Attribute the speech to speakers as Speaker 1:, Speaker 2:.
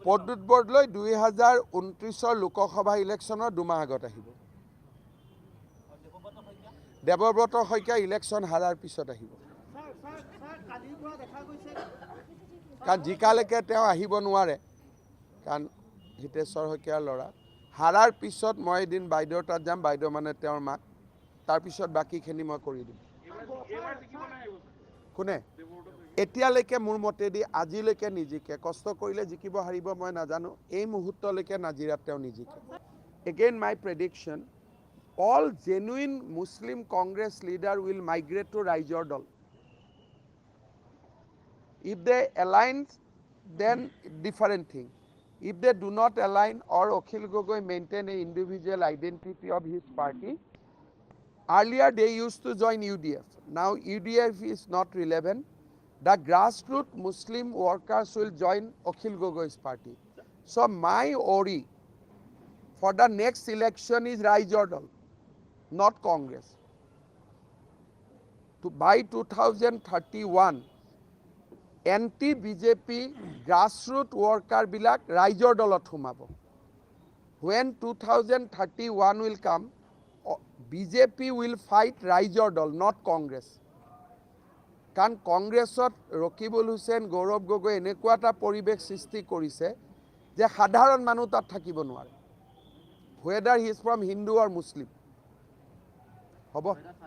Speaker 1: পদুত বৰদলৈ 2029 লোকসভা ইলেকশ্যনৰ 2 মাহ আগত আহিব। দেৱব্ৰত শইকীয়া ইলেকশ্যন হাৰাৰ পিছত আহিব। কাৰণ জিকালৈকে তেওঁ আহিব নোৱাৰে, কাৰণ হিতেশ্বৰ শইকীয়াৰ ল'ৰা। হাৰাৰ পিছত মই এদিন বাইদেউৰ তাত যাম, বাইদেউ মানে তেওঁৰ মাক, তাৰপিছত বাকীখিনি মই কৰি দিম। কোনে? এতিয়ালৈকে মোৰ মতেদি আজিলৈকে নিজিকে। কষ্ট কৰিলে জিকিব হাৰিব মই নাজানো, এই মুহূৰ্তলৈকে নাজিৰাত তেওঁ নিজিকে। Again my prediction, all genuine Muslim Congress leader will migrate to ৰাইজৰ দল। If they align, then different thing. If they do not align or Akhil Gogoi maintain an individual identity of his party, earlier they used to join UDF. Now UDF is not relevant. The grassroots Muslim workers will join Akhil Gogoi's party. So my worry for the next election is Raijor Dal, not Congress. By 2031, anti-BJP grassroots worker bilak Raijor Dalot humabo. When 2031 will come, BJP will fight Raijor Dal, not Congress. কাৰণ কংগ্ৰেছত ৰকিবুল হুছেইন, গৌৰৱ গগৈ এনেকুৱা এটা পৰিৱেশ সৃষ্টি কৰিছে যে সাধাৰণ মানুহ তাত থাকিব নোৱাৰে, whether he is from Hindu or Muslim. হ'ব।